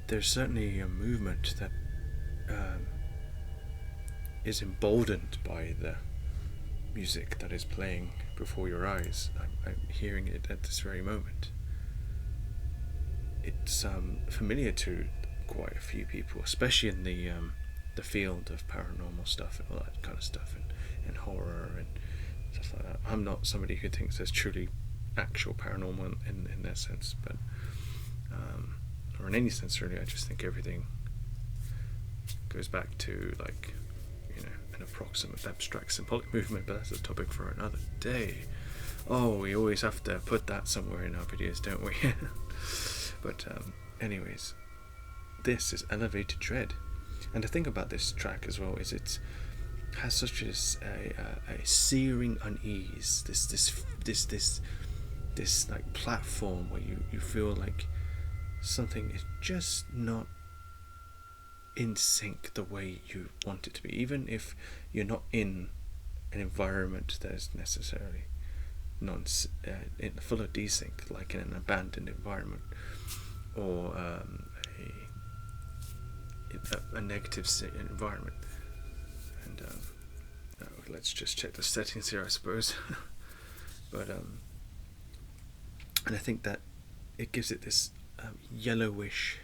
there's certainly a movement that is emboldened by the music that is playing before your eyes. I'm hearing it at this very moment. It's familiar to quite a few people, especially in the field of paranormal stuff and all that kind of stuff, and horror and stuff like that. I'm not somebody who thinks there's truly actual paranormal in that sense, but or in any sense really. I just think everything goes back to, like, an approximate abstract symbolic movement, but that's a topic for another day. Oh, we always have to put that somewhere in our videos, don't we? But anyways, this is Elevated Dread, and the thing about this track as well is it has such a searing unease, this like platform where you feel like something is just not in sync the way you want it to be, even if you're not in an environment that is necessarily full of desync, like in an abandoned environment or a negative environment. And let's just check the settings here, I suppose. But and I think that it gives it this yellowish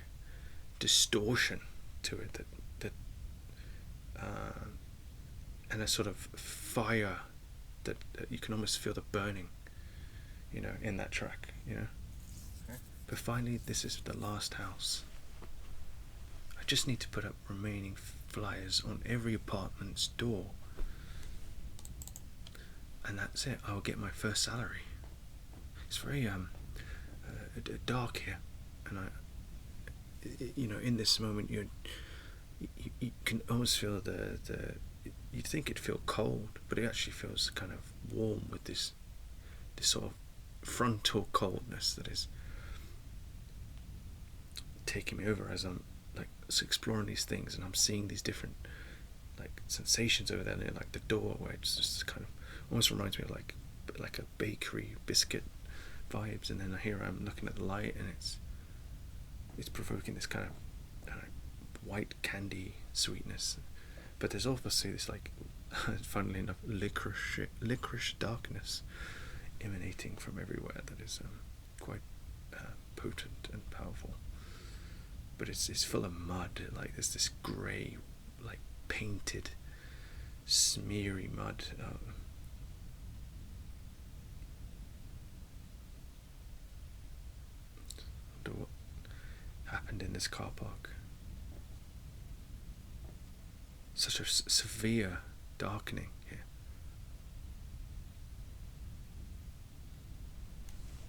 distortion to it that and a sort of fire that you can almost feel the burning, in that track, Okay. But finally, this is the last house. I just need to put up remaining flyers on every apartment's door, and that's it. I'll get my first salary. It's very dark here, and in this moment you can almost feel you'd think it'd feel cold, but it actually feels kind of warm with this sort of frontal coldness that is taking me over as I'm like exploring these things, and I'm seeing these different like sensations over there, near like the door, where it's just kind of almost reminds me of like a bakery biscuit vibes, and then here I'm looking at the light, and it's provoking this kind of white candy sweetness, but there's obviously this, like, funnily enough, licorice darkness emanating from everywhere that is quite potent and powerful. But it's full of mud, like there's this grey, like painted, smeary mud. I wonder what happened in this car park. Such a severe darkening here.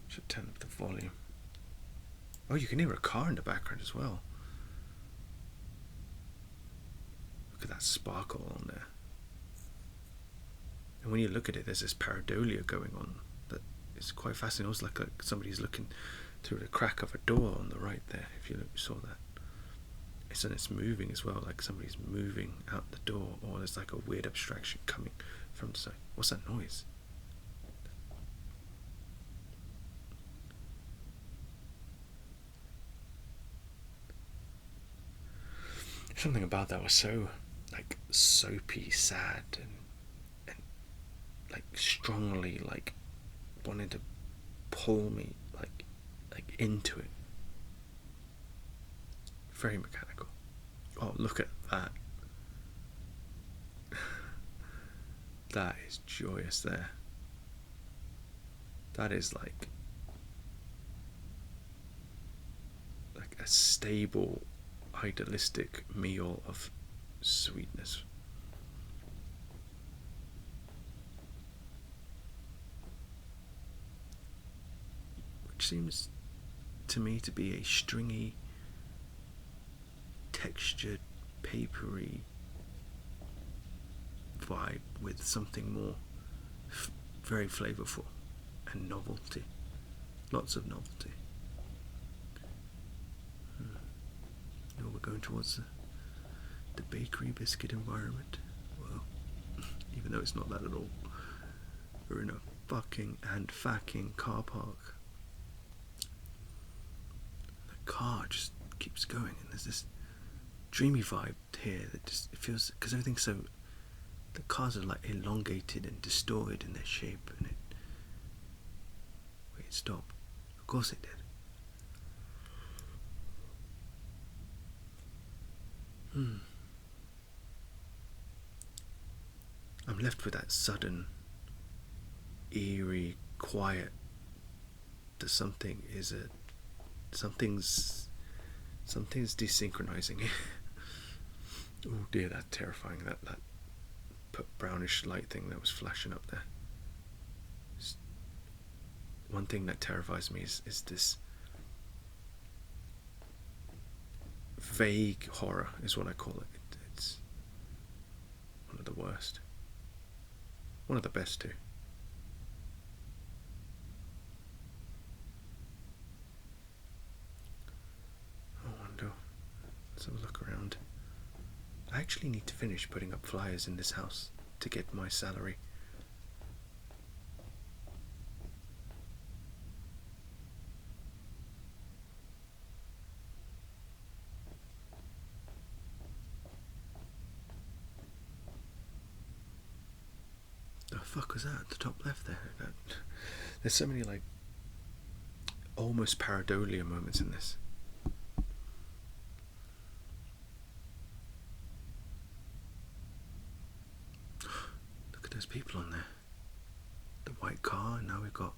Should turn up the volume. Oh, you can hear a car in the background as well. Look at that sparkle on there. And when you look at it, there's this pareidolia going on that is quite fascinating. Almost like somebody's looking through the crack of a door on the right there, if you saw that. It's moving as well, like somebody's moving out the door, or there's like a weird abstraction coming from the side. What's that noise? Something about that was so like soapy, sad, and like strongly like wanting to pull me like into it. Very mechanical. Oh, look at that. That is joyous there. That is like a stable, idealistic meal of sweetness. Which seems to me to be a stringy, textured, papery vibe with something more very flavorful and novelty. Lots of novelty. Oh, we're going towards the bakery biscuit environment. Well, even though it's not that at all. We're in a fucking car park. The car just keeps going, and there's this dreamy vibe here that just, it feels, because everything's so, the cars are like elongated and distorted in their shape, and it stopped. Of course it did. I'm left with that sudden, eerie quiet that something's desynchronizing. Oh dear, that's terrifying. That brownish light thing that was flashing up there. One thing that terrifies me is this vague horror, is what I call it. It's one of the worst. One of the best too. I wonder. Let's have a look around. I actually need to finish putting up flyers in this house to get my salary. The fuck was that at the top left there? There's so many like almost pareidolia moments in this. Look at those people on there. The white car, and now we've got,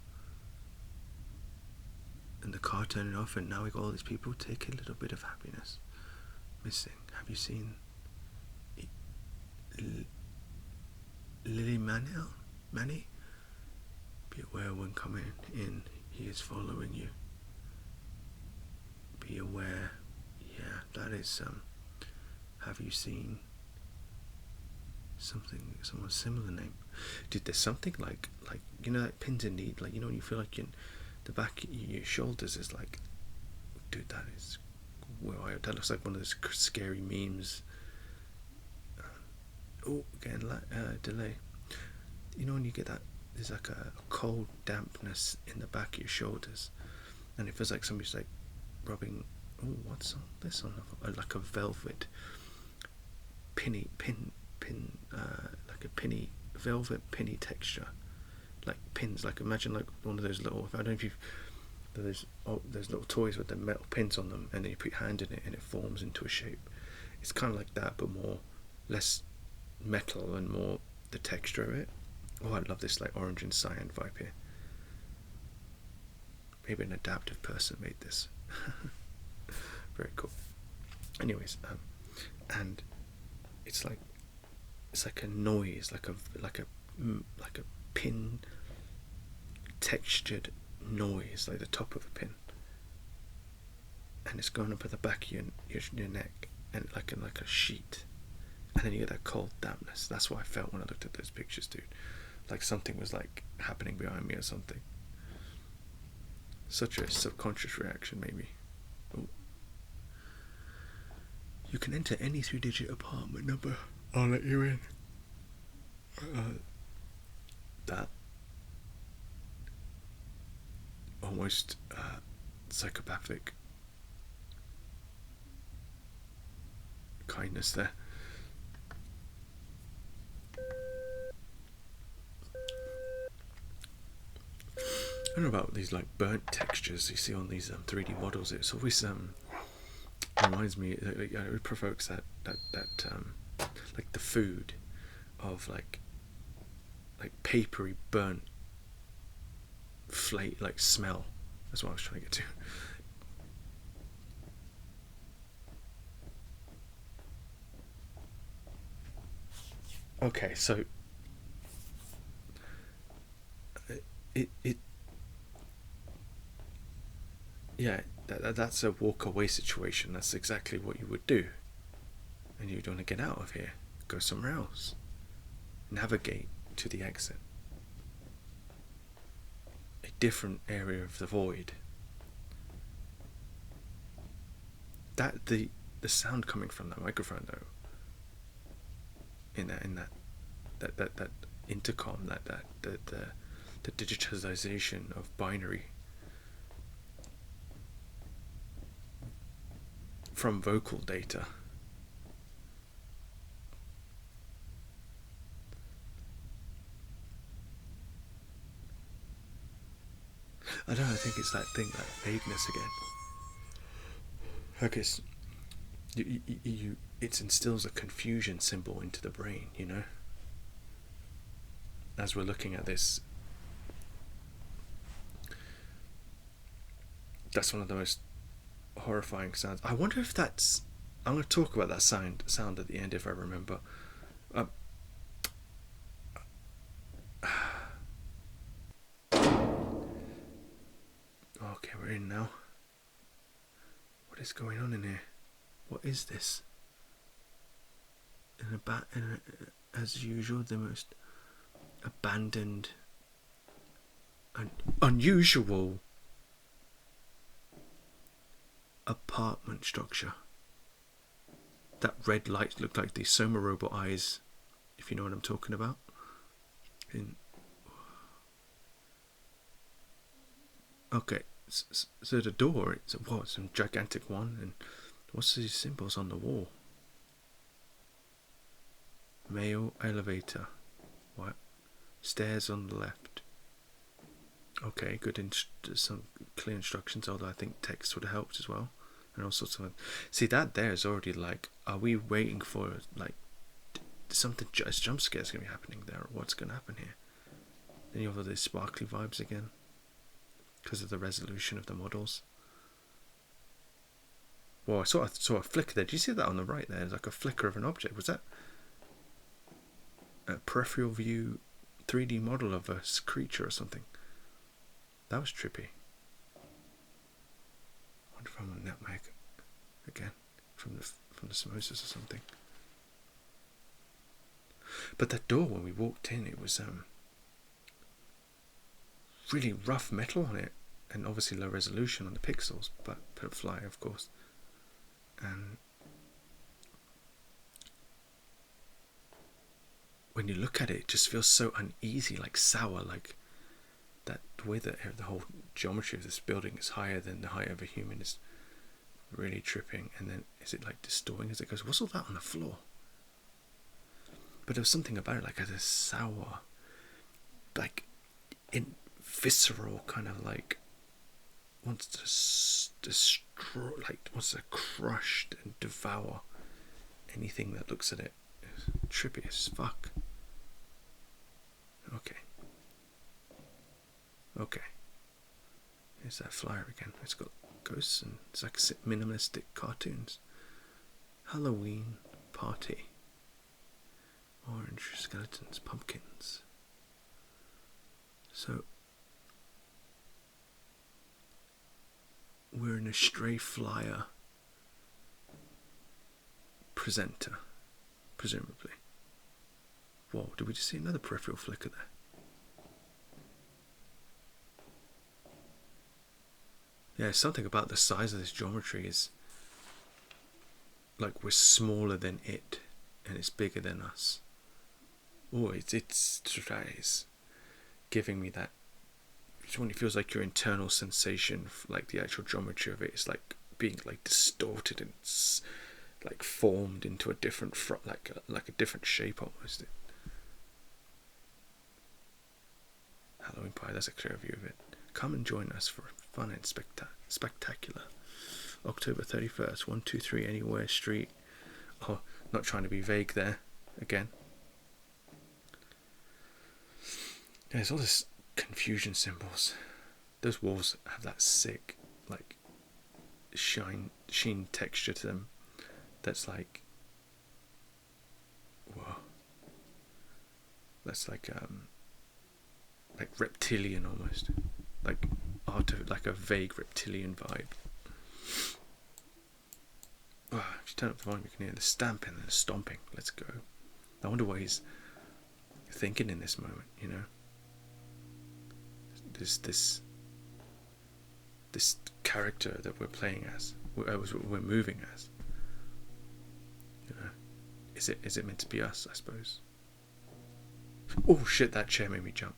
and the car turning off, and now we've got all these people. Take a little bit of happiness missing. Have you seen Lily Manny? Be aware when coming in, he is following you. Be aware. Yeah, that is have you seen someone's similar name? Dude, there's something like you know, like pins and needles, like, you know, when you feel like the back of your shoulders is like, dude, that is, well, that looks like one of those scary memes. Oh, again, delay. You know when you get that, there's like a cold dampness in the back of your shoulders, and it feels like somebody's like rubbing. Oh, what's on this? On like a velvet pin, like a pinny, velvet pinny texture, like pins. Like imagine like one of those little. I don't know if you've those little toys with the metal pins on them, and then you put your hand in it and it forms into a shape. It's kind of like that, but less metal and more the texture of it. Oh, I love this like orange and cyan vibe here. Maybe an adaptive person made this. Very cool. Anyways, and it's like a noise, like a pin textured noise, like the top of a pin, and it's going up at the back of your neck, and like a sheet. And then you get that cold dampness. That's what I felt when I looked at those pictures, dude. Like something was like happening behind me or something. Such a subconscious reaction, maybe. Ooh. You can enter any 3-digit apartment number. I'll let you in. That almost psychopathic kindness there. I don't know about these like burnt textures you see on these 3D models. It's always reminds me, it provokes that like the food of like papery burnt flake, like smell. That's what I was trying to get to. Okay, so it yeah, that's a walk away situation. That's exactly what you would do, and you don't want to get out of here. Go somewhere else. Navigate to the exit. A different area of the void. That the sound coming from that microphone though, in that intercom, the digitization of binary. from vocal data. I don't know, I think it's that thing, that vagueness again. I guess it instills a confusion symbol into the brain, you know? As we're looking at this, that's one of the most horrifying sounds. I wonder if that's... I'm going to talk about that sound at the end if I remember. Okay, we're in now. What is going on in here? What is this? As usual, the most abandoned and unusual apartment structure. That red light looked like the Soma robot eyes, if you know what I'm talking about. Okay, so the door, it's a gigantic one, and what's these symbols on the wall? Male elevator. What? Stairs on the left. Okay, good. Some clear instructions, although I think text would have helped as well. And all sorts of... See, that there is already like, are we waiting for, like, something, a jump scare is going to be happening there, or what's going to happen here? Then you have all these sparkly vibes again, because of the resolution of the models. Well, I saw a flicker there. Did you see that on the right there? There's like a flicker of an object. Was that a peripheral view 3D model of a creature or something? That was trippy. I wonder if I'm on nutmeg again from the samosas or something. But that door, when we walked in, it was really rough metal on it, and obviously low resolution on the pixels, but fly, of course. And when you look at it, it just feels so uneasy, like sour, like that way that the whole geometry of this building is higher than the height of a human is really tripping. And then is it like distorting as it goes? What's all that on the floor? But there was something about it, like a sour, like visceral kind of like wants to destroy, like wants to crush and devour anything that looks at it. It's trippy as fuck. Okay. Here's that flyer again. It's got ghosts and it's like minimalistic cartoons. Halloween party. Orange skeletons, pumpkins. So we're in a stray flyer presenter, presumably. Whoa, did we just see another peripheral flicker there? Yeah, something about the size of this geometry is like we're smaller than it and it's bigger than us. Oh, it's giving me that. It's when it feels like your internal sensation, like the actual geometry of it is like being like distorted and like formed into a different like a different shape almost. Halloween pie. That's a clear view of it. Come and join us for fun and spectacular. October 31st, 123 Anywhere Street. Oh, not trying to be vague there again. There's all this confusion symbols. Those walls have that sick, like, sheen texture to them. That's like, whoa. That's like reptilian almost, like like a vague reptilian vibe. Oh, if you turn up the volume, you can hear the stamping and the stomping. Let's go. I wonder what he's thinking in this moment. You know, this character that we're playing as, we're moving as. You know, is it meant to be us? I suppose. Oh shit! That chair made me jump.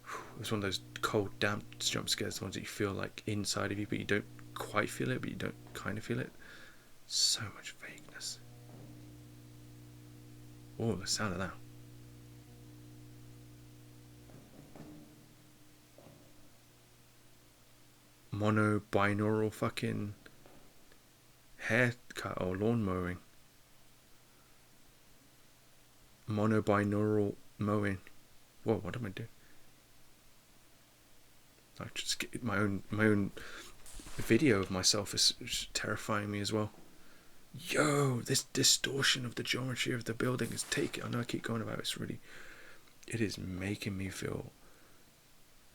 It was one of those cold, damp jump scares, the ones that you feel like inside of you, but you don't quite feel it, but you don't kind of feel it. So much vagueness. Oh, the sound of that. Monobinaural fucking haircut or lawn mowing. Monobinaural mowing. Whoa, what am I doing? I just get my own video of myself is terrifying me as well. Yo, this distortion of the geometry of the building is taking. I know I keep going about it is making me feel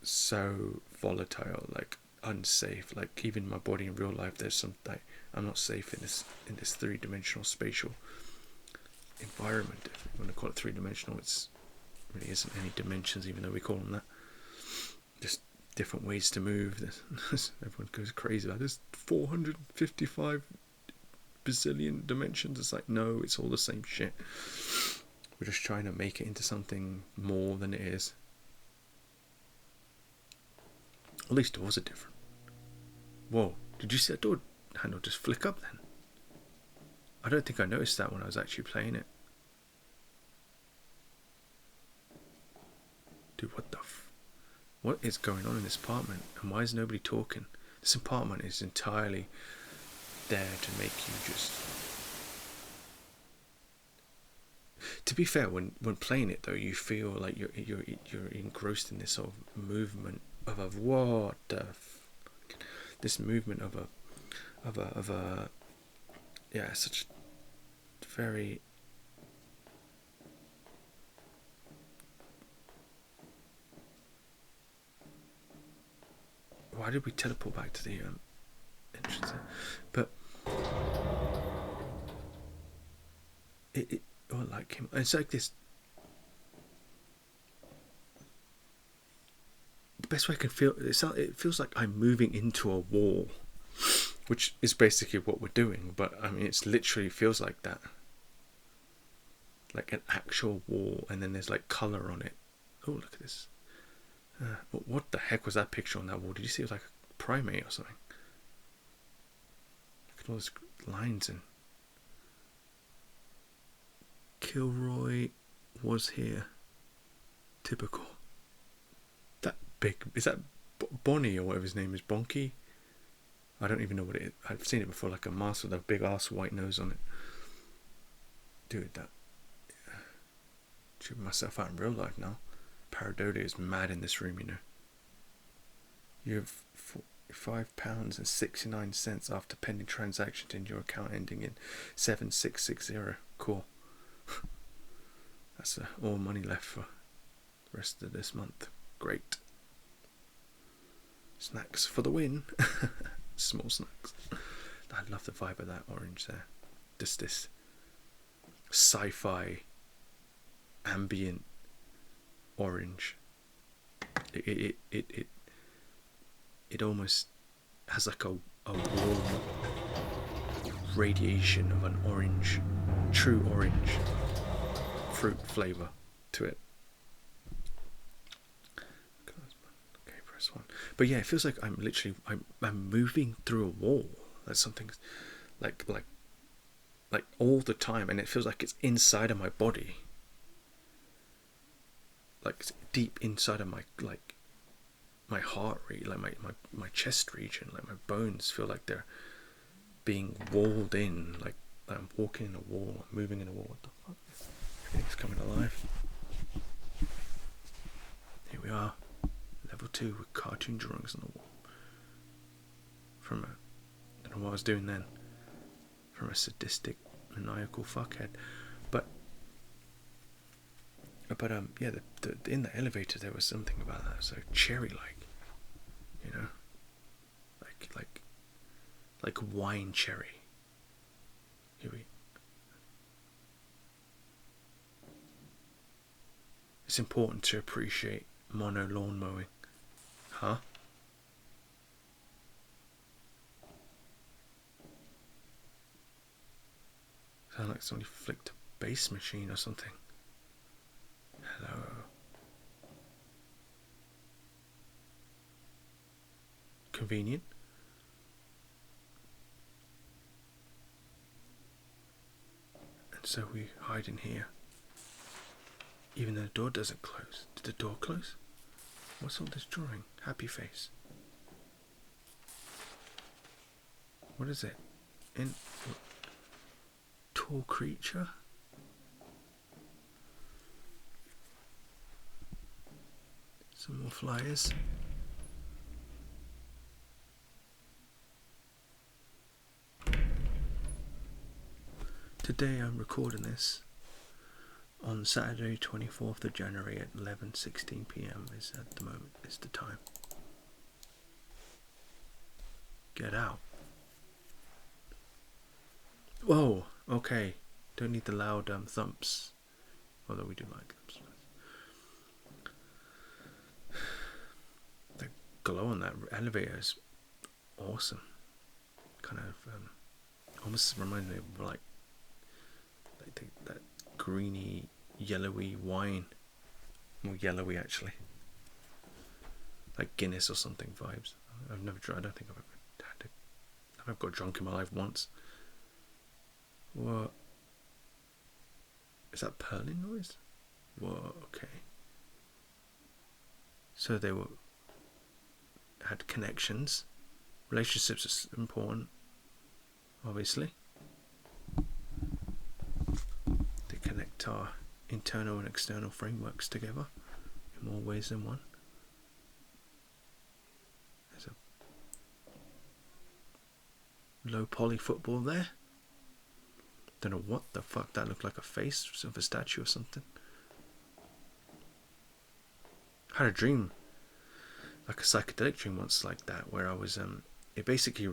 so volatile, like unsafe. Like even my body in real life, there's some like I'm not safe in this 3-dimensional spatial environment. If you want to call it 3-dimensional, it's really isn't any dimensions, even though we call them that. Just different ways to move. Everyone goes crazy about this. 455 bazillion dimensions. It's like, no, it's all the same shit. We're just trying to make it into something more than it is. All these doors are different. Whoa, did you see that door handle just flick up then? I don't think I noticed that when I was actually playing it. Dude, what is going on in this apartment? And why is nobody talking? This apartment is entirely there to make you just... To be fair, when playing it though, you feel like you're engrossed in this sort of movement of a what the this movement of a yeah, such very why did we teleport back to the entrance there? But it oh, like him, it's like this. The best way I can feel it feels like I'm moving into a wall, which is basically what we're doing. But I mean, it's literally feels like that, like an actual wall, and then there's like color on it. Oh, look at this. What the heck was that picture on that wall? Did you see it was like a primate or something? Look at all those lines and Kilroy was here. Typical. That big, is that Bonnie or whatever his name is? Bonky? I don't even know what it is. I've seen it before, like a mask with a big ass white nose on it. Dude, that. Yeah. Tripping myself out in real life now. Pareidolia is mad in this room, you know. You have £5.69 after pending transactions in your account ending in 7660. Cool. That's all money left for the rest of this month. Great. Snacks for the win. Small snacks. I love the vibe of that orange there. Just this sci-fi ambient orange. It almost has like a warm radiation of an orange, true orange fruit flavour to it. Okay, press 1. But yeah, it feels like I'm literally I'm moving through a wall. That's something like all the time, and it feels like it's inside of my body. Like it's deep inside of my heart rate, like my chest region, like my bones feel like they're being walled in, like I'm walking in a wall, I'm moving in a wall. What the fuck? Everything's coming alive. Here we are, level 2 with cartoon drawings on the wall. From I don't know what I was doing then. From a sadistic, maniacal fuckhead, but yeah, the in the elevator there was something about that, so cherry-like, you know, like wine cherry. Here we. It's important to appreciate mono lawn mowing, huh? Sound like somebody flicked a bass machine or something. Hello. Convenient. So we hide in here. Even though the door doesn't close. Did the door close? What's all this drawing? Happy face. What is it? Tall creature? Some more flyers. Today I'm recording this on Saturday 24th of January at 11:16 p.m. is at the moment, is the time. Get out. Whoa, okay. Don't need the loud thumps. Although we do like thumps. The glow on that elevator is awesome. Kind of almost reminds me of like that greeny, yellowy wine. More yellowy actually. Like Guinness or something vibes. I've never tried. I don't think I've ever had it. I've got drunk in my life once. What? Is that purling noise? Whoa, okay. So they had connections. Relationships are important, obviously. They connect our internal and external frameworks together in more ways than one. There's a low poly football there. Don't know what the fuck that looked like, a face of a statue or something. I had a dream, like a psychedelic dream once like that, where I was it basically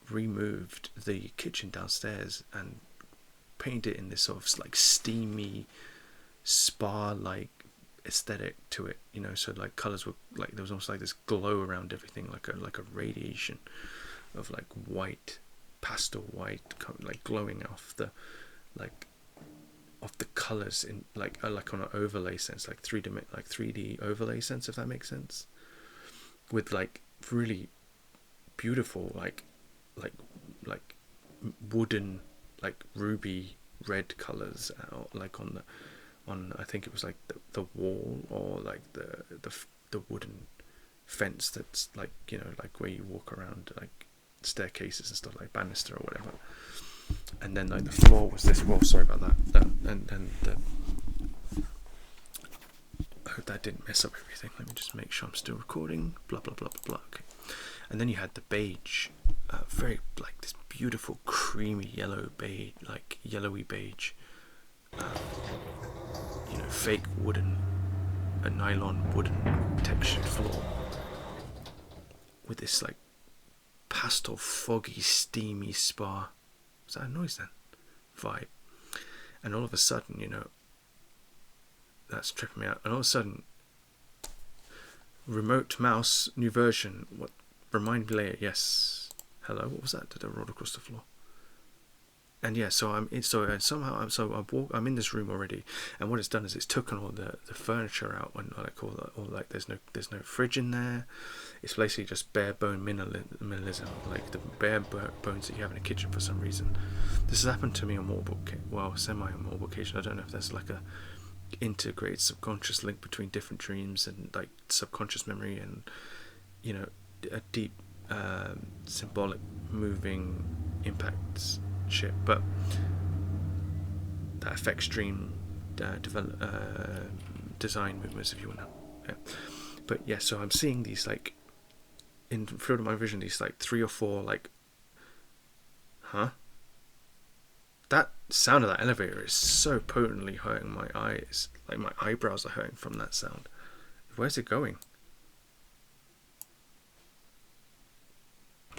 removed the kitchen downstairs and painted it in this sort of like steamy spa like aesthetic to it, you know, so like colours were like, there was almost like this glow around everything, like a radiation of like white, pastel white, like glowing off the colours in like on an overlay sense, like 3D overlay sense, if that makes sense, with like really beautiful like wooden, like ruby red colours like on I think it was like the wall, or like the wooden fence that's like, you know, like where you walk around, like staircases and stuff, like banister or whatever. And then like the floor was this, well, sorry about that, and I hope that didn't mess up everything. Let me just make sure I'm still recording, blah blah blah blah blah. Okay. And then you had the beige, very like this beautiful creamy yellow beige, like yellowy beige, you know, fake wooden, a nylon wooden textured floor with this like pastel, foggy, steamy spa. Was that a noise then? Vibe. And all of a sudden, you know, that's tripping me out. And all of a sudden, remote mouse, new version. What? Remind me later. Yes. Hello. What was that? Did I roll across the floor? And yeah, so I'm in this room already, and what it's done is it's taken all the furniture out, and like all like there's no fridge in there. It's basically just bare bone minimalism, like the bare bones that you have in a kitchen for some reason. This has happened to me on semi on multiple occasions. I don't know if there's like a integrated subconscious link between different dreams and like subconscious memory and, you know, a deep symbolic moving impacts shit, but that affects dream design movements, if you want to. Yeah. But yeah, so I'm seeing these like in field of my vision, these like 3 or 4 like, that sound of that elevator is so potently hurting my eyes. Like my eyebrows are hurting from that sound. Where's it going?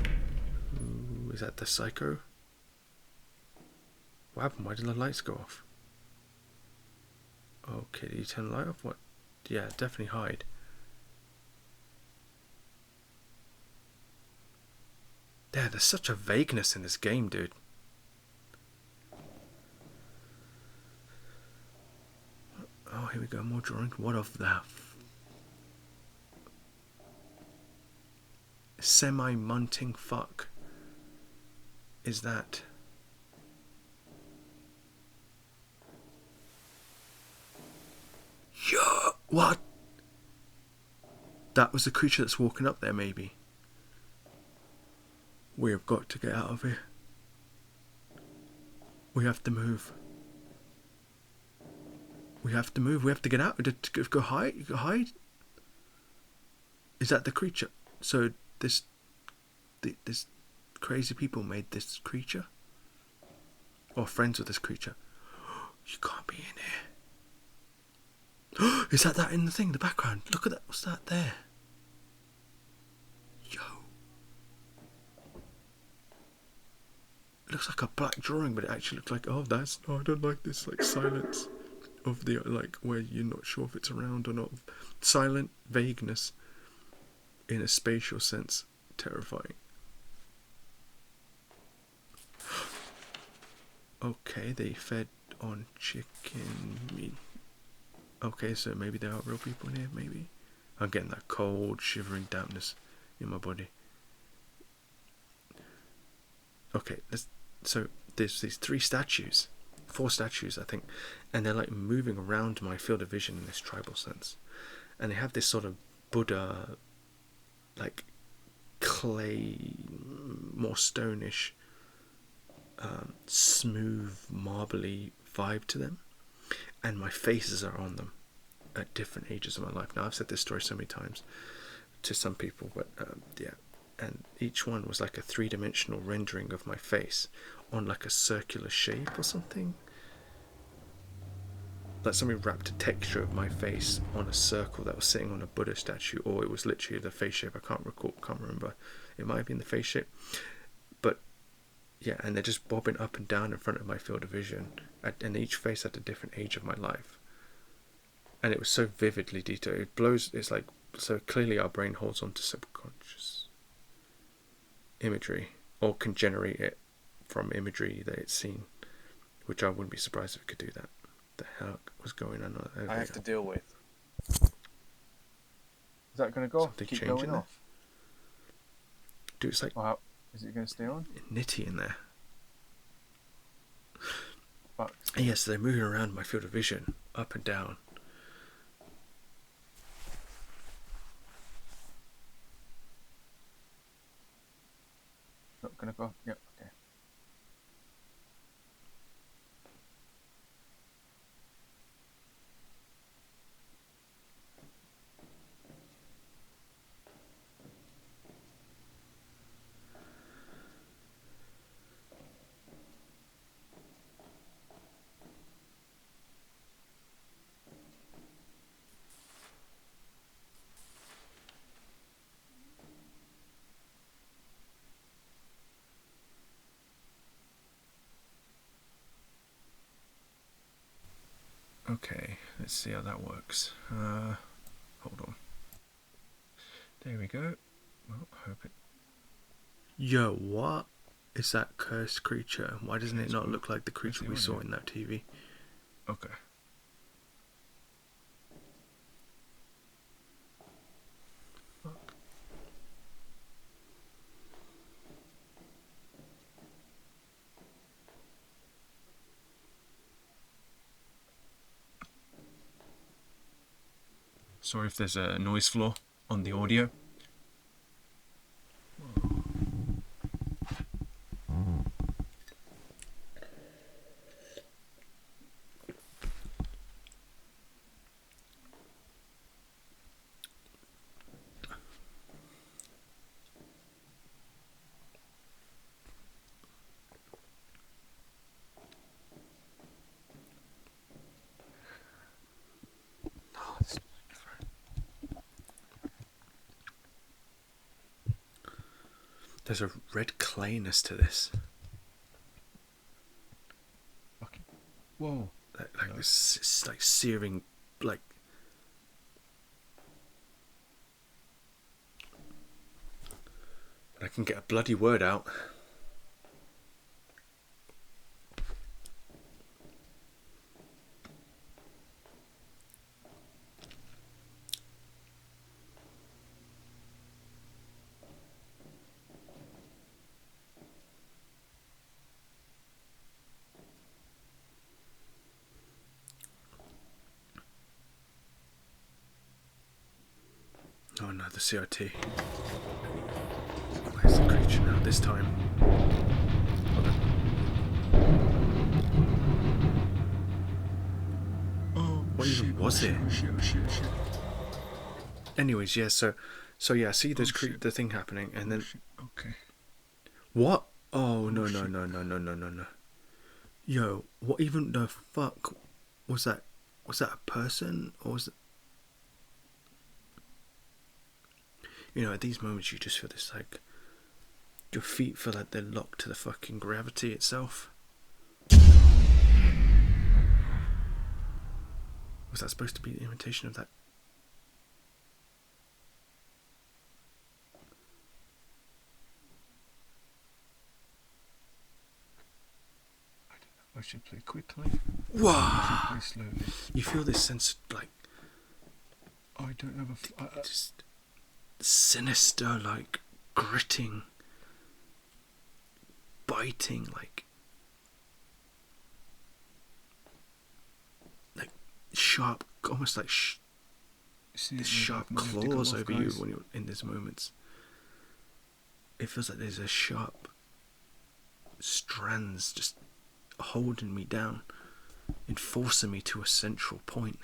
Ooh, is that the psycho? What happened? Why did the lights go off? Okay, did you turn the light off? What? Yeah, definitely hide. Yeah, there's such a vagueness in this game, dude. Oh, here we go, more drawing. What of that? Semi-munting fuck is that? What? That was the creature that's walking up there, maybe. We have got to get out of here. We have to move. We have to move. We have to get out. Go hide. Go hide. Is that the creature? So this crazy people made this creature, or friends with this creature. You can't be in here. Is that in the thing, the background? Look at that. What's that there? Yo. It looks like a black drawing, but it actually looks like, oh, I don't like this, like, silence of the, like, where you're not sure if it's around or not. Silent vagueness in a spatial sense. Terrifying. Okay, they fed on chicken meat. Okay, so maybe there are real people in here, maybe. I'm getting that cold, shivering dampness in my body. Okay, so there's these 4 statues, I think, and they're like moving around my field of vision in this tribal sense. And they have this sort of Buddha, like clay, more stonish, smooth, marbly vibe to them. And my faces are on them at different ages of my life. Now, I've said this story so many times to some people, but yeah. And each one was like a 3-dimensional rendering of my face on like a circular shape or something. Like somebody wrapped a texture of my face on a circle that was sitting on a Buddha statue, or it was literally the face shape. I can't remember. It might have been the face shape. But yeah, and they're just bobbing up and down in front of my field of vision, and each face at a different age of my life. And it was so vividly detailed. It's like, so clearly our brain holds on to subconscious imagery, or can generate it from imagery that it's seen, which I wouldn't be surprised if it could do that. The hell was going on over I have here? to deal with. Is that going to go? Something Keep changing going there? off? Dude, it's like Is it going to stay on? nitty in there. Fuck. Yes, they're moving around my field of vision, up and down. Not going to go? Yep, okay. Okay, let's see how that works. Hold on. There we go. Well, I hope it... Yo, what is that cursed creature? Why doesn't it not look like the creature we saw in that TV? Okay. Fuck. Sorry if there's a noise floor on the audio. There's a red clayness to this. Okay. Whoa. Like this, it's like searing, like... I can get a bloody word out. no, the CRT. Where's the creature now? This time. Hold on. Oh, what even was it? Anyways, yeah. So yeah. I see there's the thing happening, and then. Okay. What? Oh no. Yo, what even the fuck was that? Was that a person, or was it? You know, at these moments you just feel this, like, your feet feel like they're locked to the fucking gravity itself. Was that supposed to be an imitation of that? I should play quickly. Wow! I should play slowly. You feel this sense of, like, I don't have a. just sinister, like, gritting, biting, like sharp, almost like this sharp claws over you when you're in these moments. It feels like there's a sharp strands just holding me down, enforcing me to a central point.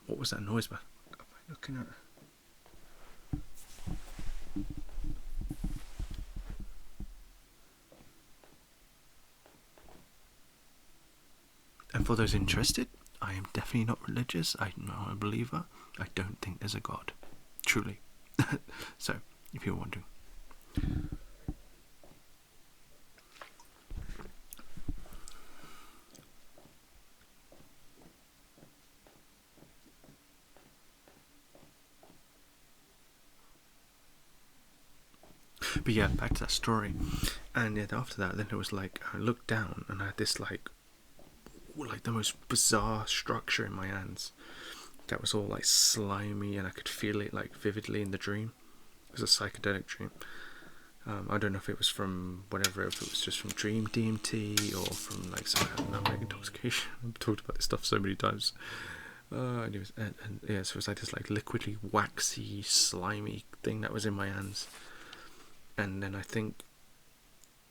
What was that noise, man? What am I looking at? And for those interested, I am definitely not religious. I'm not a believer. I don't think there's a God. Truly. So, if you're wondering. But yeah, back to that story. And yeah, after that, then it was like, I looked down and I had this like the most bizarre structure in my hands that was all like slimy, and I could feel it like vividly in the dream. It was a psychedelic dream. I don't know if it was from whatever, if it was just from dream DMT or from like some kind of numeric intoxication. I've talked about this stuff so many times. Anyways, and yeah, so it was like this like liquidly waxy, slimy thing that was in my hands. And then I think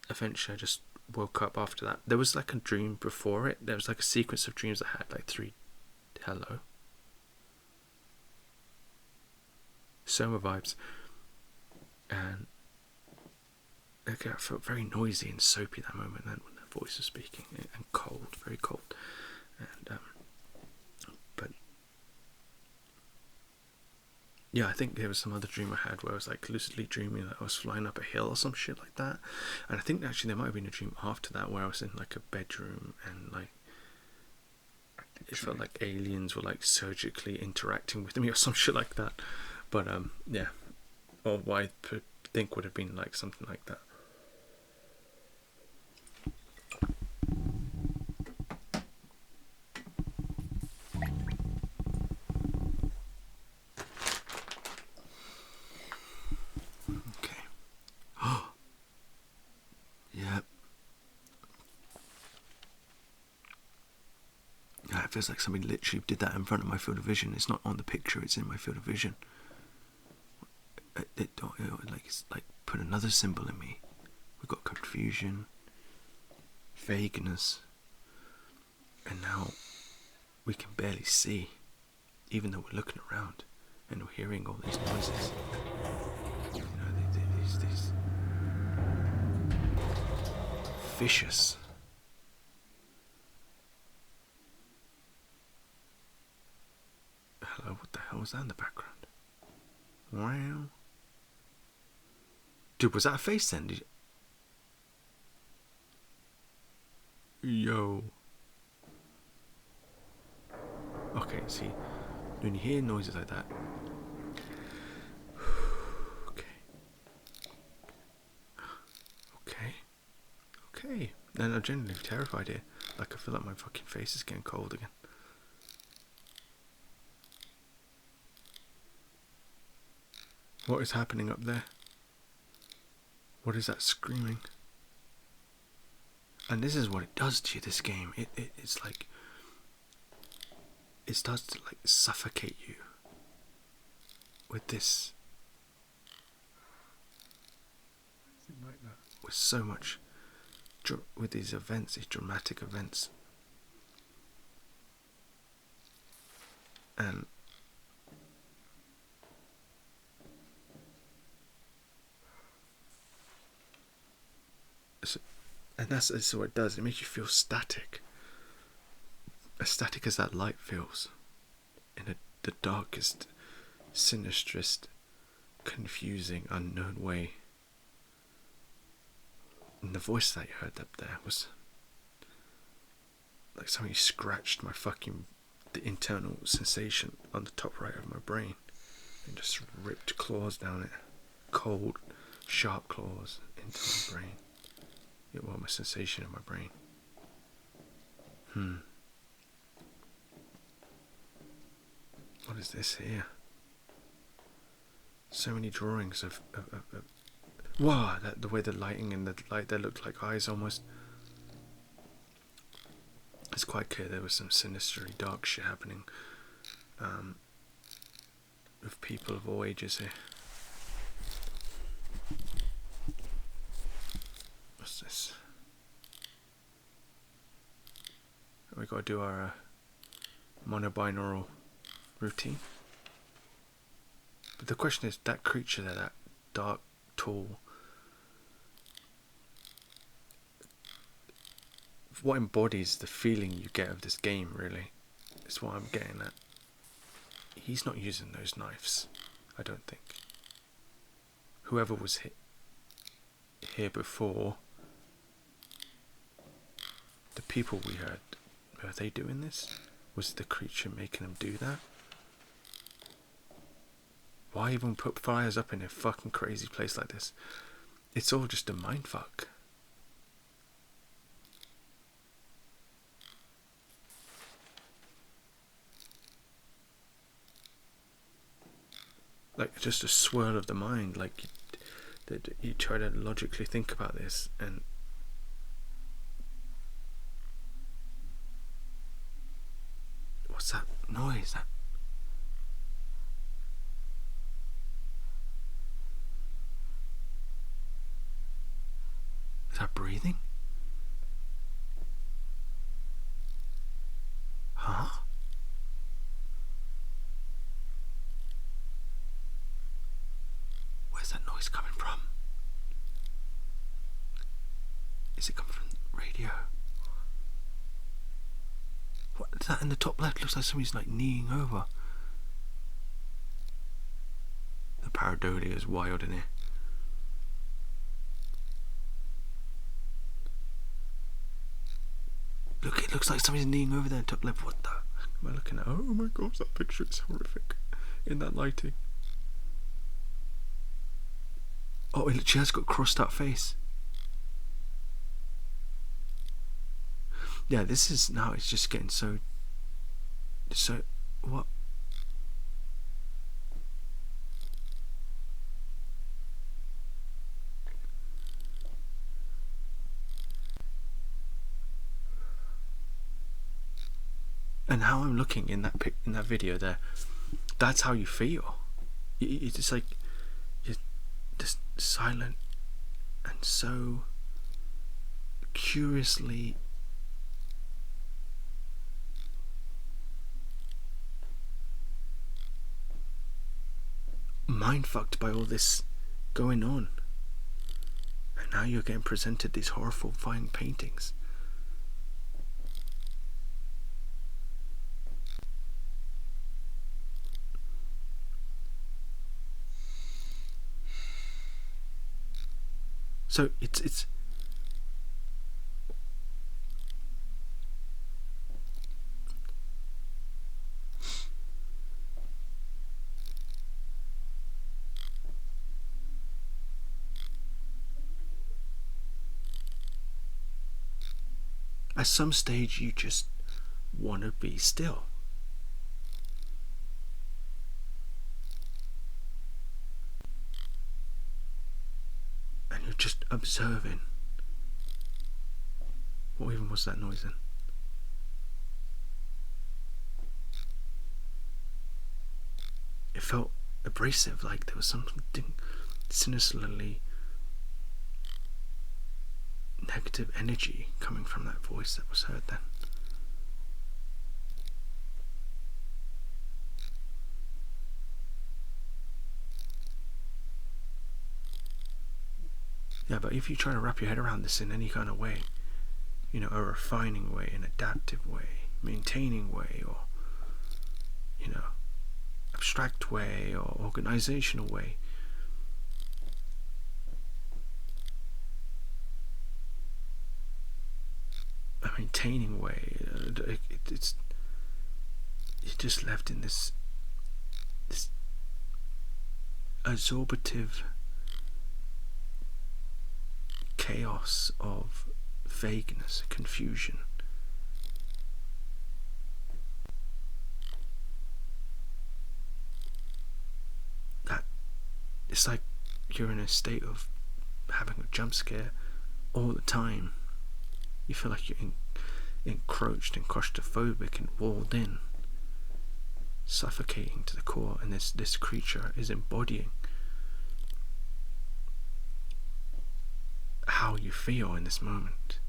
eventually I just woke up after that. There was like a dream before it. There was like a sequence of dreams that had like 3 Soma vibes. And okay, I felt very noisy and soapy that moment then when that voice was speaking, and cold, very cold. And but yeah, I think there was some other dream I had where I was like lucidly dreaming that I was flying up a hill or some shit like that. And I think actually there might have been a dream after that where I was in like a bedroom and like it felt like aliens were like surgically interacting with me or some shit like that. But yeah, or what I think would have been like something like that. It feels like somebody literally did that in front of my field of vision. It's not on the picture, it's in my field of vision. It's like put another symbol in me. We've got confusion, vagueness, and now we can barely see, even though we're looking around and we're hearing all these noises. You know, these vicious. Hello, what the hell was that in the background? Wow. Dude, was that a face then? Yo. Okay, see, when you hear noises like that. Okay. Then I'm genuinely terrified here. Like I feel like my fucking face is getting cold again. What is happening up there? What is that screaming? And this is what it does to you, this game. It's like, it starts to like suffocate you with this, Like that. with so much, with these events, these dramatic events, and that's what it does. It makes you feel static, as static as that light feels, in the darkest, sinisterest, confusing, unknown way. And the voice that you heard up there was like somebody scratched the internal sensation on the top right of my brain and just ripped claws down it. Cold, sharp claws into my brain. It was my sensation in my brain. What is this here? So many drawings of wow, the way the lighting and the light there looked like eyes almost. It's quite clear there was some sinisterly dark shit happening with people of all ages here. What's this? We got to do our monobinaural routine. But the question is, that creature there, that dark, tall, what embodies the feeling you get of this game, really, is what I'm getting at. He's not using those knives, I don't think. Whoever was here before, the people we heard, were they doing this? Was the creature making them do that? Why even put fires up in a fucking crazy place like this? It's all just a mindfuck. Like just a swirl of the mind, like you try to logically think about this, and what's that noise? Is that breathing? Huh? Where's that noise coming from? Is it coming from the radio? What is that in the top left? Looks like somebody's like kneeing over. The pareidolia is wild in here. Look, it looks like somebody's kneeling over there in top left. What the am I looking at? Oh my gosh, that picture is horrific in that lighting. Oh, she has got a crossed out face. Yeah, this is now, it's just getting so what? And how I'm looking in that video there, that's how you feel. It's just like you're just silent and so curiously mind-fucked by all this going on. And now you're getting presented these horrifying paintings. So it's at some stage you just want to be still. And you're just observing. What even was that noise then? It felt abrasive, like there was something sinisterly negative energy coming from that voice that was heard then. Yeah, but if you try to wrap your head around this in any kind of way, a refining way, an adaptive way, maintaining way, or, abstract way, or organizational way, a maintaining way, it's you're just left in this absorptive chaos of vagueness, confusion. That it's like you're in a state of having a jump scare all the time. You feel like you're encroached and claustrophobic and walled in, suffocating to the core, and this creature is embodying how you feel in this moment.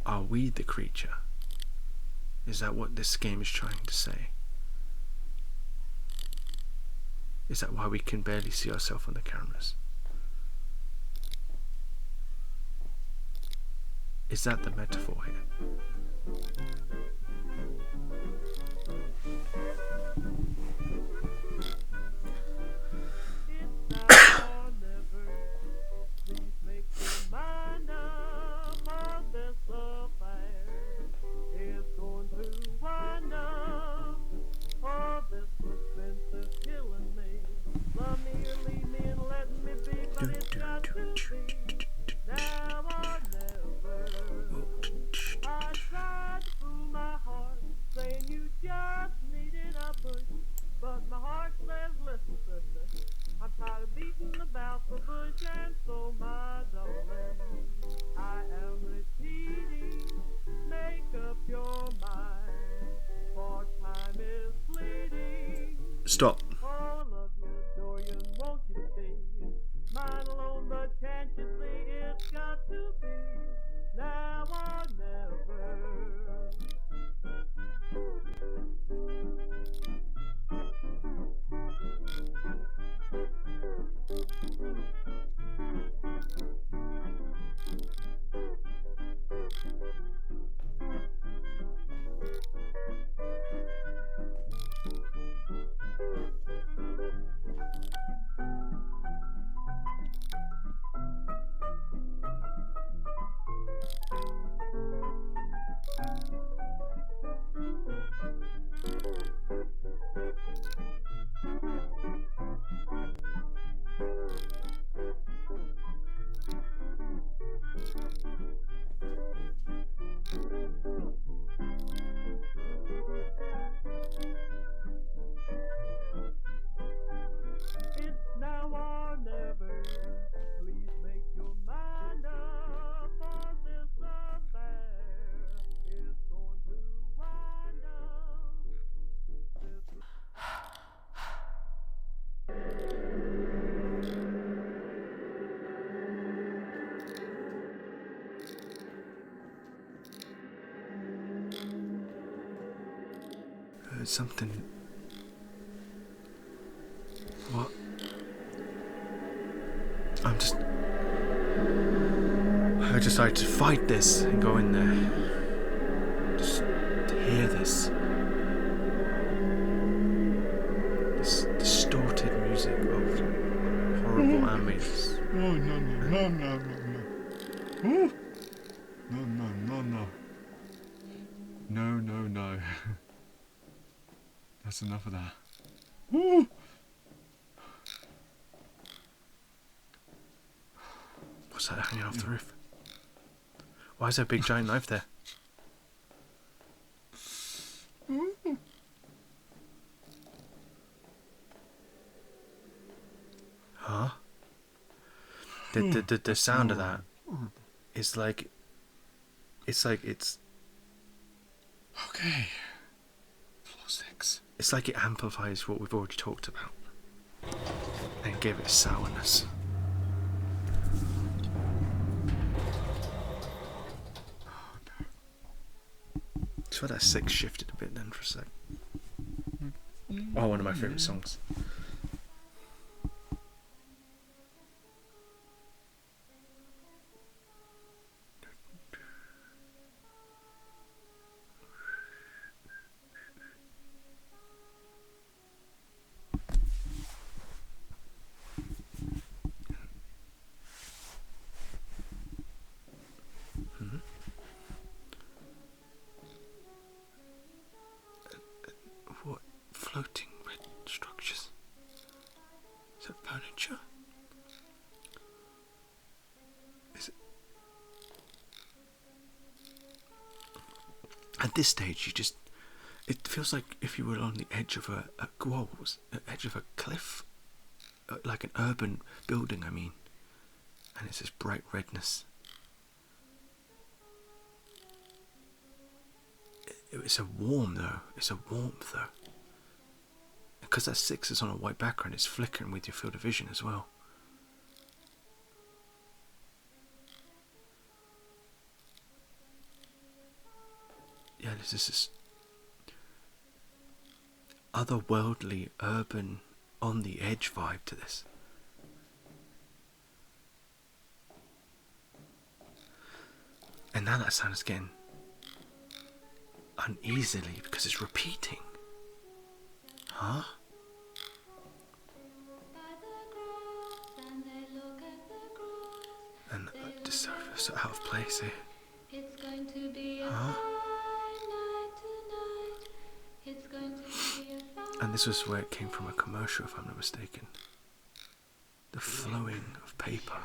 Are we the creature? Is that what this game is trying to say? Is that why we can barely see ourselves on the cameras? Is that the metaphor here? Stop. Something. What? I decided to fight this and go in there. Just to hear this. This distorted music of horrible ambience. No. No. That's enough of that. Ooh. What's that hanging off the roof? Why is there a big giant knife there? Huh? The sound of that is like it's okay. Floor 6. It's like it amplifies what we've already talked about. gave it sourness. I swear that 6 shifted a bit then for a sec. Oh, one of my favourite songs. What floating red structures? Is that furniture? Is it? At this stage, it feels like if you were on the edge of the edge of a cliff, like an urban building. I mean, and it's this bright redness. It's a warmth though. Because that 6 is on a white background, it's flickering with your field of vision as well. Yeah, there's this otherworldly, urban, on the edge vibe to this. And now that sound is getting uneasily because it's repeating. Huh? And just so out of place here. Huh? And this was where it came from, a commercial if I'm not mistaken. The flowing of paper.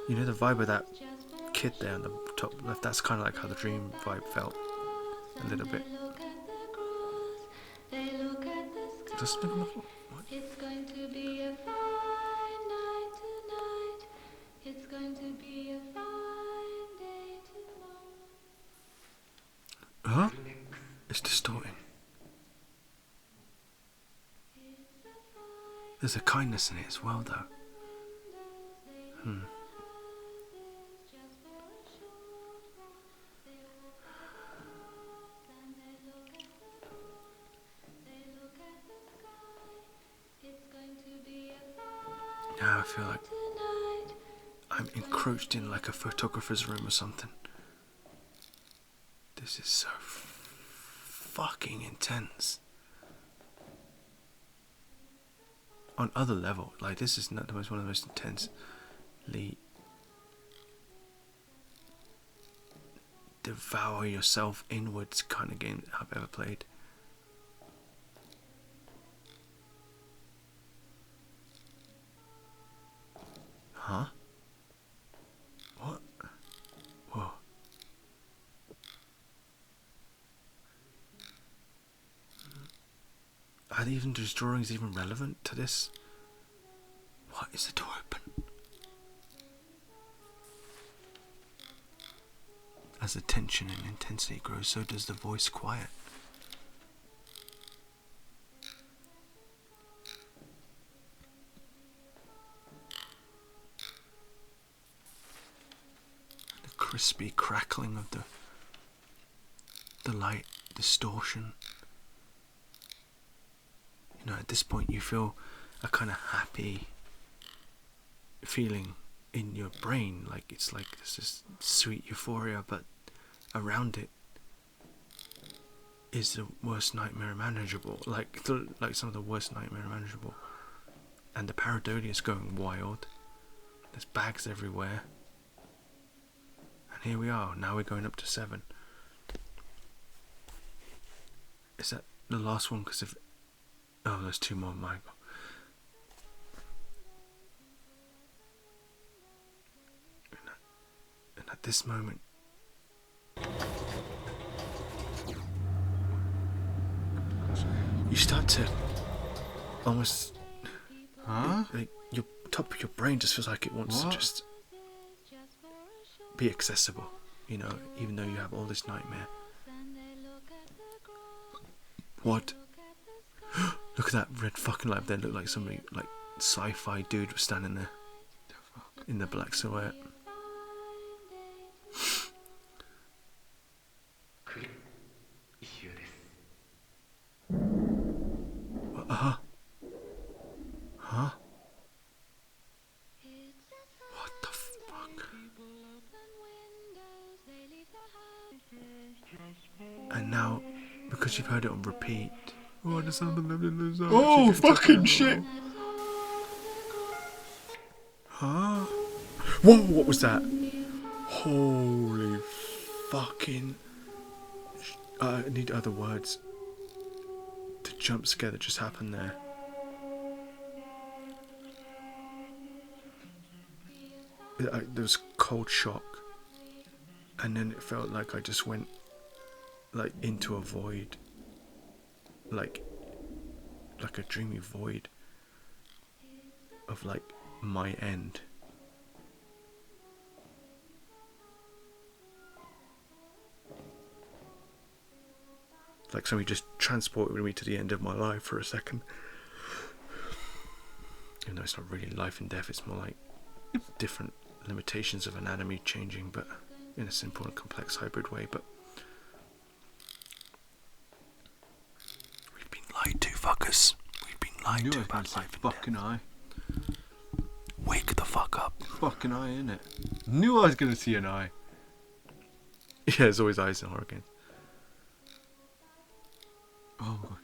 You know the vibe of that kid there on the top left? That's kind of like how the dream vibe felt. A little bit. Does it look what? It's going to be a fine night tonight. It's going to be a fine day tomorrow. Huh? It's distorting. There's a kindness in it as well, though. Now I feel like I'm encroached in like a photographer's room or something. This is so fucking intense. On other level, like this is not one of the most intensely devour yourself inwards kind of game I've ever played. Huh? What? Whoa. Are these drawings even relevant to this? What is the door open? As the tension and intensity grows, so does the voice quiet. The crispy crackling of the light distortion. You know, at this point you feel a kind of happy feeling in your brain, like it's like this sweet euphoria, but around it is the worst nightmare imaginable, like some of the worst nightmare imaginable, and the pareidolia is going wild. There's bags everywhere, and here we are. Now we're going up to 7. Is that the last one? Because oh, there's 2 more. My God. And at this moment, you start to almost, like your top of your brain just feels like it wants to just be accessible. you know, even though you have all this nightmare. What? Look at that red fucking light there. Looked like somebody, like sci-fi dude was standing there in the black silhouette. Huh? What the fuck? And now, because you've heard it on repeat. Oh, the sound of the zone. Oh, fucking shit! Huh? Whoa, what was that? Holy fucking... I need other words. The jump scare that just happened there. There was cold shock. And then it felt like I just went like into a void. Like a dreamy void of like my end. Like somebody just transported me to the end of my life for a second. Even though it's not really life and death, it's more like different limitations of anatomy changing, but in a simple and complex hybrid way. But we've been lied to, fuckers. We've been lied to about life and fucking death. eye. Wake the fuck up. Fucking eye, innit? Knew I was gonna see an eye. Yeah, there's always eyes in horror games. Oh my god.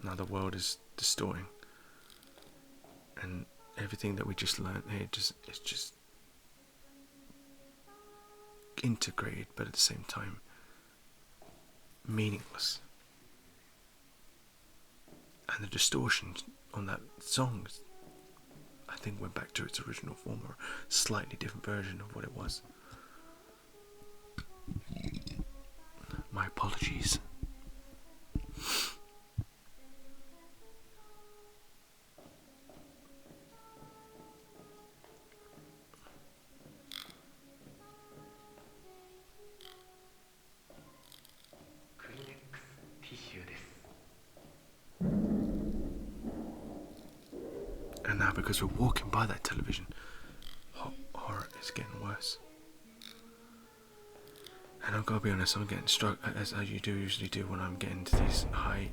Now the world is distorting, and everything that we just learned here is just integrated, but at the same time meaningless. And the distortion on that song, I think, went back to its original form, or a slightly different version of what it was. My apologies. And now, because we're walking by that television, horror is getting worse. And I've got to be honest, I'm getting struck, as you usually do when I'm getting to these high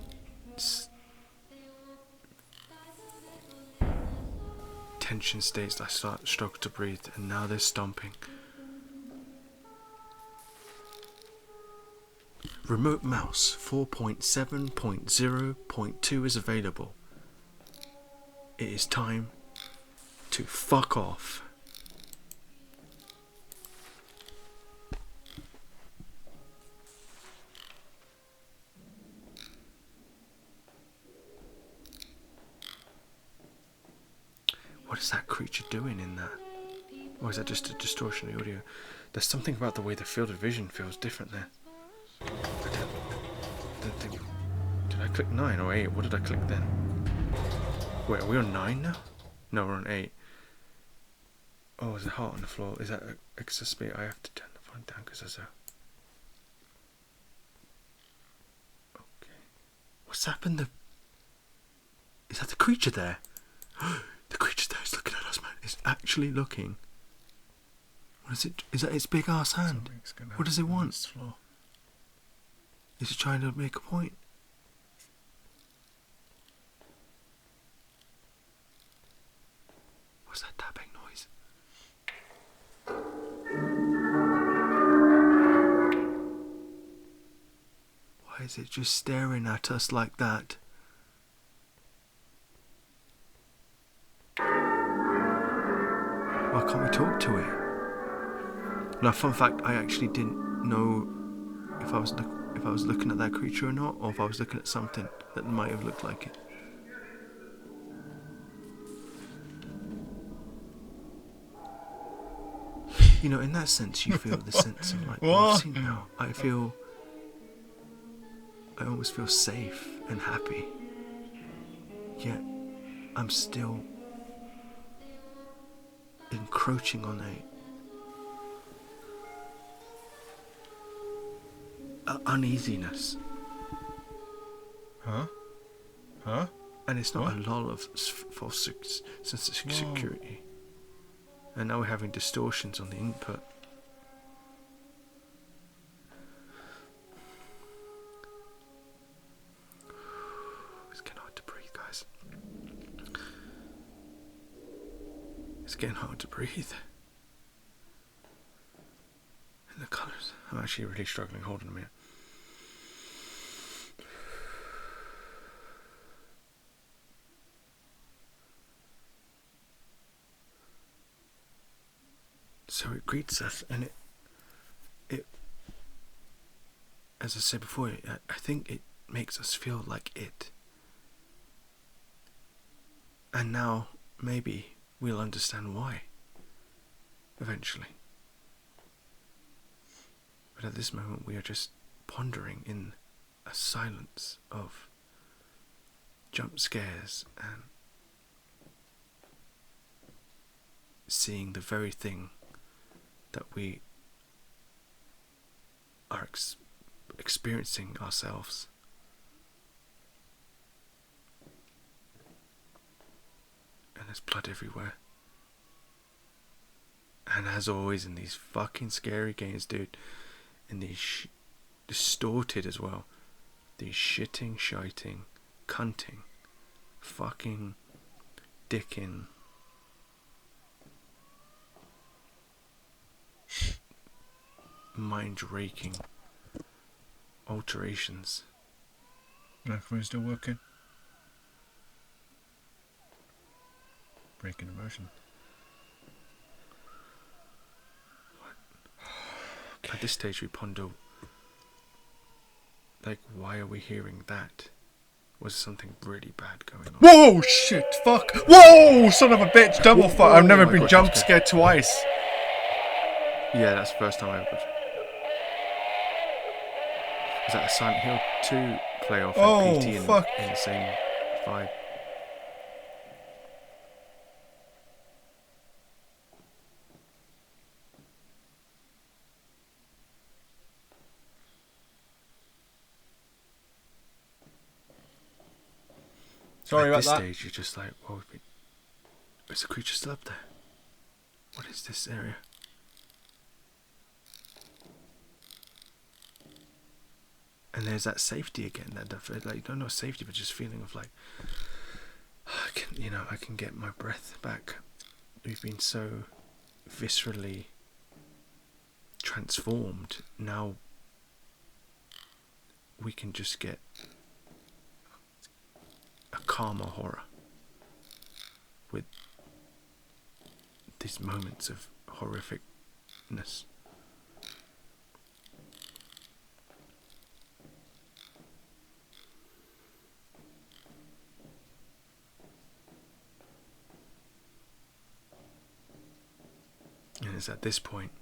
tension states. I struggle to breathe, and now they're stomping. Remote mouse 4.7.0.2 is available. It is time to fuck off. What is that creature doing in that? Or is that just a distortion of the audio? There's something about the way the field of vision feels different there. I don't think... Did I click 9 or 8? What did I click then? Wait, are we on 9 now? No, we're on 8. Oh, there's a heart on the floor. Is that excess speed? I have to turn the phone down because there's a... Okay. What's happened? Is that the creature there? The creature there is looking at us, man. It's actually looking. What is it? Is that its big ass hand? What does it want? Is it trying to make a point? What's that tapping noise? Why is it just staring at us like that? Why can't we talk to it? Now, fun fact, I actually didn't know if I was looking at that creature or not, or if I was looking at something that might have looked like it. You know, in that sense, you feel the sense of like, oh, I've seen it now. I almost feel safe and happy. Yet, I'm still encroaching on uneasiness. Huh? Huh? And it's not What? a lull of false sense of security. And now we're having distortions on the input. It's getting hard to breathe, guys. It's getting hard to breathe. And the colours. I'm actually really struggling. Hold on a minute. So it greets us, and it, as I said before, I think it makes us feel like it. And now, maybe, we'll understand why. Eventually. But at this moment, we are just pondering in a silence of jump scares and seeing the very thing that we are experiencing ourselves. And there's blood everywhere. And as always in these fucking scary games, dude, in these distorted as well, these shitting, shiting, cunting, fucking dicking, mind-raking alterations. Microphone's still working. Breaking immersion. Okay. At this stage we ponder, like, why are we hearing that? Was something really bad going on? Whoa, shit, fuck. Whoa, son of a bitch, double fuck. I've never my been God, jump that's scared twice. Yeah, that's the first time I ever. Was that a Silent Hill 2 playoff Oh, and PT fuck. in the same vibe? Sorry At about this that. stage, you're just like, well, is the creature still up there? What is this area? And there's that safety again. That like, not safety, but just feeling of like, I can get my breath back. We've been so viscerally transformed. Now we can just get a calmer horror with these moments of horrificness. And it's at this point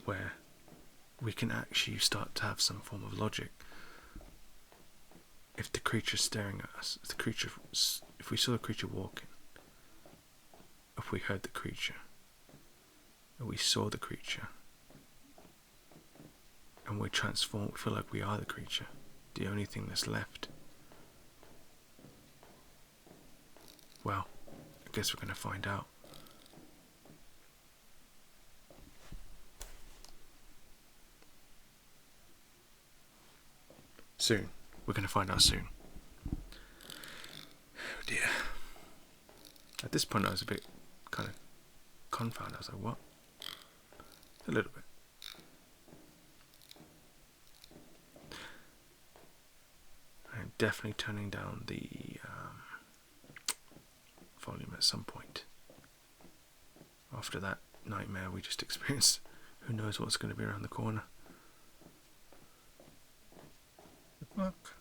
where we can actually start to have some form of logic. If the creature's staring at us, if we saw the creature walking, if we heard the creature, if we saw the creature, and we're transformed, we feel like we are the creature, the only thing that's left. Well, I guess we're going to find out. Soon. We're going to find out soon. Oh dear. At this point I was a bit kind of confounded. I was like, what? A little bit. I'm definitely turning down the volume at some point. After that nightmare we just experienced, who knows what's going to be around the corner. Fuck.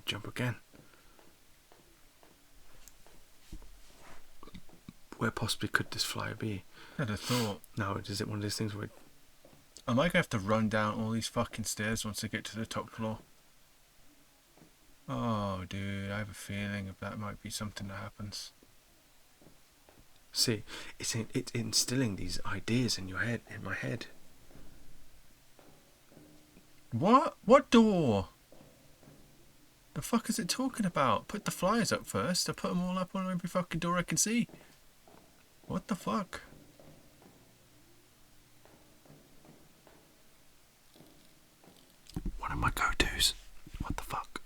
jump again. Where possibly could this flyer be? I'd have thought. Now, is it one of those things where... Am I going to have to run down all these fucking stairs once I get to the top floor? Oh, dude, I have a feeling that might be something that happens. See, it's instilling these ideas in your head, in my head. What? What door? The fuck is it talking about? Put the flyers up first. I put them all up on every fucking door I can see. What the fuck? One of my go-tos. What the fuck?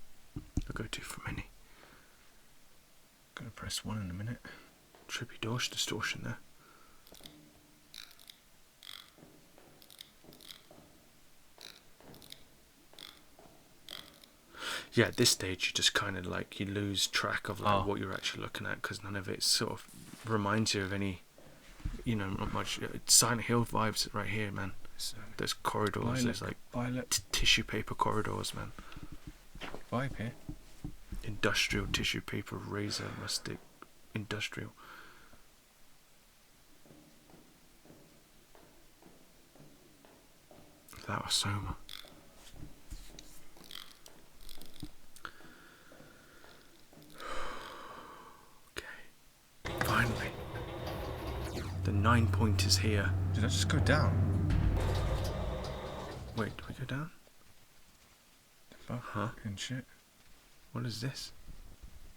A go-to for many. Gonna press 1 in a minute. Trippy Dorsch distortion there. Yeah, at this stage you just kind of like, you lose track of like what you're actually looking at, because none of it sort of reminds you of any, you know, not much. Silent Hill vibes right here, man. There's corridors, there's like tissue paper corridors, man. Vibe here. Industrial tissue paper, razor, rustic, industrial. That was Soma. Okay. Finally. The 9 point is here. Did I just go down? Wait, do we go down? Fucking shit. What is this?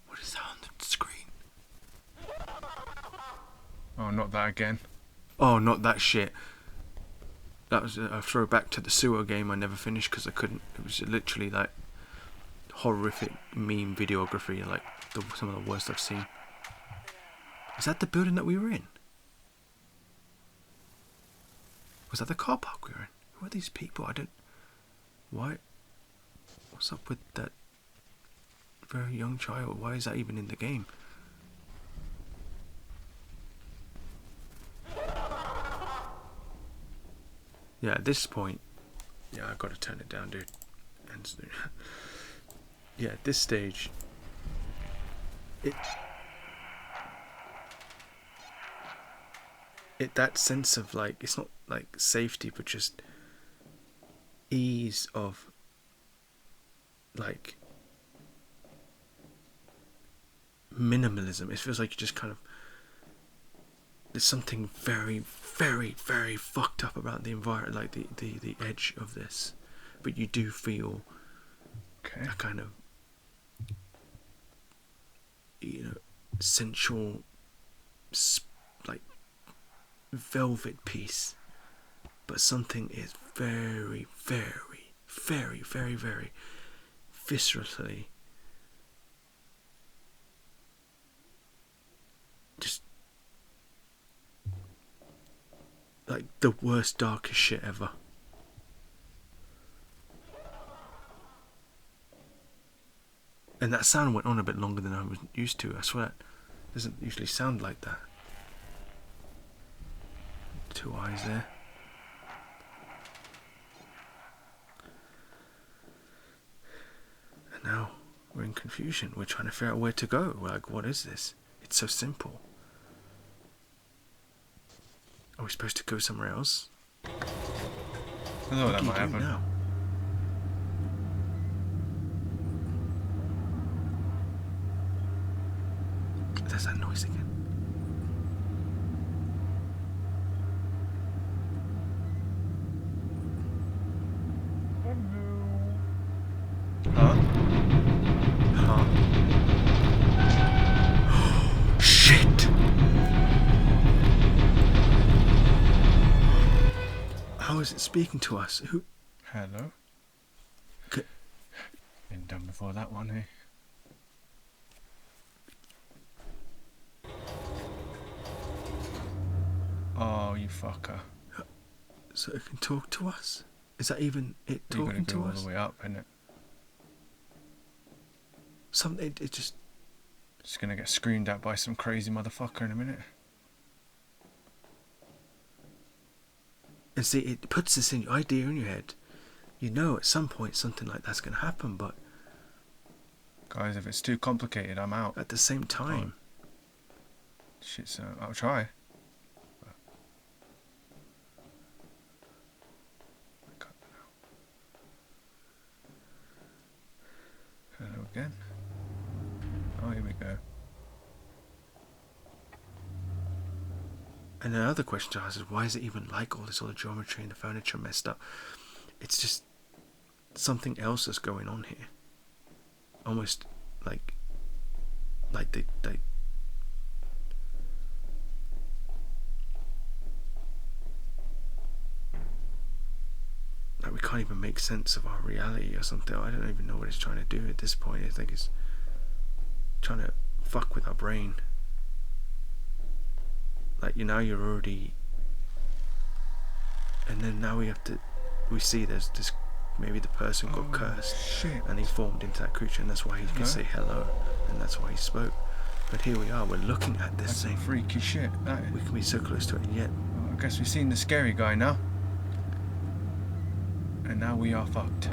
What is that on the screen? Oh, not that again. Oh, not that shit. That was a throwback to the sewer game I never finished because I couldn't. It was literally like horrific meme videography, like some of the worst I've seen. Is that the building that we were in? Was that the car park we were in? Who are these people? I don't... Why? What's up with that very young child? Why is that even in the game? Yeah, at this point... Yeah, I've got to turn it down, dude. And yeah, at this stage... that sense of like, it's not like safety, but just ease of like minimalism. It feels like you just kind of, there's something very, very, very fucked up about the environment, like the edge of this, but you do feel a kind of, you know, sensual, like velvet piece, but something is very, very, very, very, very viscerally just like the worst, darkest shit ever. And that sound went on a bit longer than I was used to. I swear it doesn't usually sound like that. 2 eyes there. And now we're in confusion. We're trying to figure out where to go. We're like, what is this? It's so simple. Are we supposed to go somewhere else? I know What that do you might do happen. now? There's that noise again. Huh? Shit! How is it speaking to us? Who? Hello? Been done before that one, eh? Oh, you fucker. So it can talk to us? Is that even it You're talking gonna go to all us? the way up, innit? Something, it just... Just gonna get screamed at by some crazy motherfucker in a minute. And see, it puts this in idea in your head. You know at some point something like that's going to happen, but Guys, if it's too complicated, I'm out. At the same time, Shit, so I'll try. I can't now. Hello again. Oh, here we go. and another question to ask is, why is it even like all the geometry and the furniture messed up? It's just something else that's going on here. Almost like they like we can't even make sense of our reality or something. I don't even know what it's trying to do at this point. I think it's trying to fuck with our brain. Like, you're already, and then now we see there's this, maybe the person got cursed, Shit. and he formed into that creature, and that's why he could say hello, and that's why he spoke. But here we are, we're looking at this That's some thing. freaky shit. That is. We can be so close to it, and yet Well, I guess we've seen the scary guy now. And now we are fucked.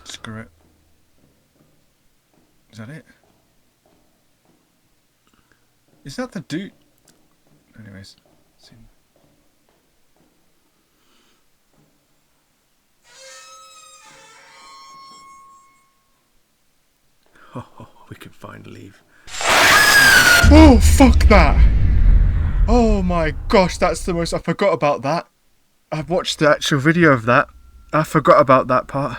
Screw it. Is that it? Is that the dude? Anyways. See. we can finally leave. Oh, fuck that! Oh my gosh, that's the most... I forgot about that. I've watched the actual video of that. I forgot about that part.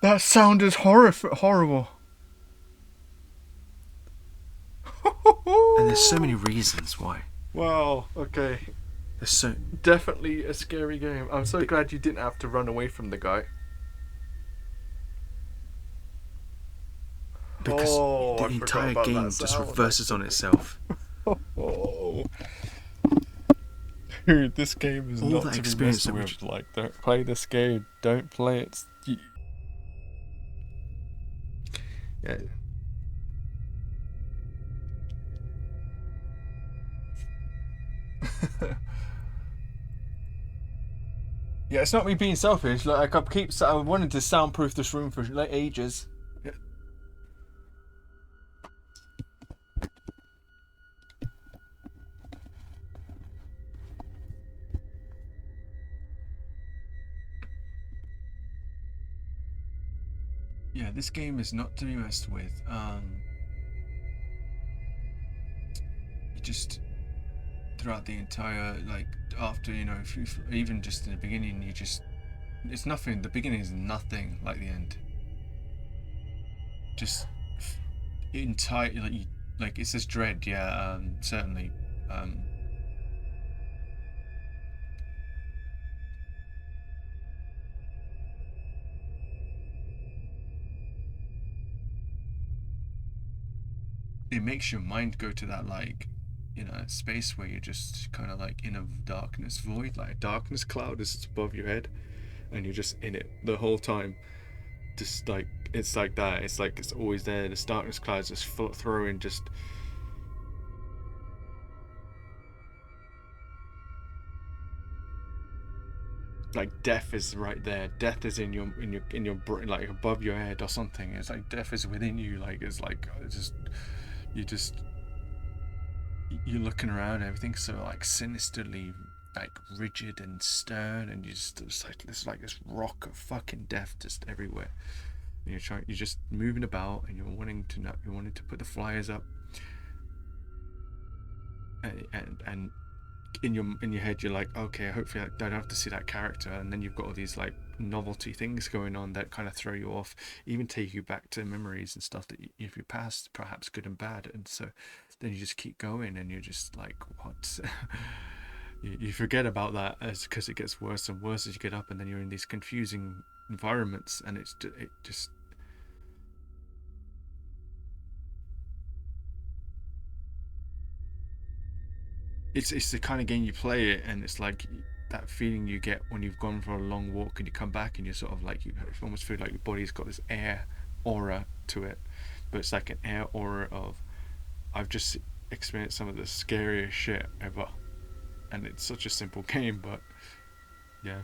That sound is horrible. And there's so many reasons why. Wow, okay. There's so... Definitely a scary game. I'm so glad you didn't have to run away from the guy. Because the entire game just reverses on itself. Oh. Dude, this game is All not that to experience be that we messed with. Like, don't play this game. Don't play it. Yeah. Yeah, it's not me being selfish. Like, I wanted to soundproof this room for like ages. Yeah. Yeah, this game is not to be messed with. You just, throughout the entire, like, after, even just in the beginning, it's nothing. The beginning is nothing like the end. Just entirely, like, it says dread, yeah, certainly. It makes your mind go to that, like, space where you're just kind of like in a darkness void, like a darkness cloud is above your head, and you're just in it the whole time. Just like, it's like that. It's like it's always there. This darkness clouds just throwing just. Like death is right there. Death is in your brain, like above your head or something. It's like death is within you. Like it's like you're looking around, everything's so like sinisterly like rigid and stern, and it's like this rock of fucking death just everywhere. And you're just moving about, and you're wanting to put the flyers up, and in your head you're like, okay, hopefully I don't have to see that character, and then you've got all these like novelty things going on that kind of throw you off, even take you back to memories and stuff that if your past, perhaps good and bad, and so then you just keep going, and you're just like, what? you forget about that because it gets worse and worse as you get up, and then you're in these confusing environments, and it just it's the kind of game you play it, and it's like that feeling you get when you've gone for a long walk and you come back and you're sort of like, you almost feel like your body's got this air aura to it, but it's like an air aura of, I've just experienced some of the scariest shit ever, and it's such a simple game, but yeah,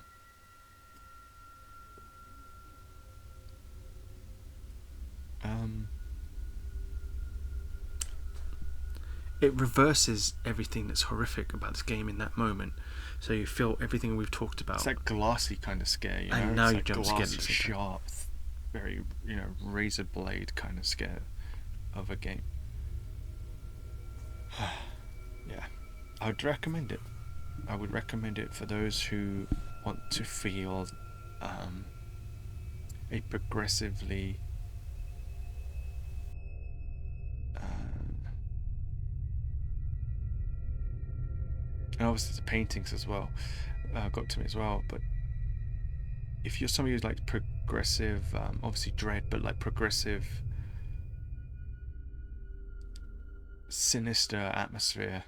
It reverses everything that's horrific about this game in that moment. So you feel everything we've talked about. It's that glassy kind of scare, you know? And now it's you that jump scared at glassy, the same time. sharp, very, razor blade kind of scare of a game. Yeah, I would recommend it. I would recommend it for those who want to feel a progressively and obviously the paintings as well got to me as well. But if you're somebody who's like progressive, obviously dread, but like progressive, sinister atmosphere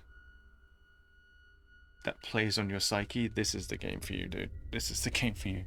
that plays on your psyche, this is the game for you, dude. This is the game for you.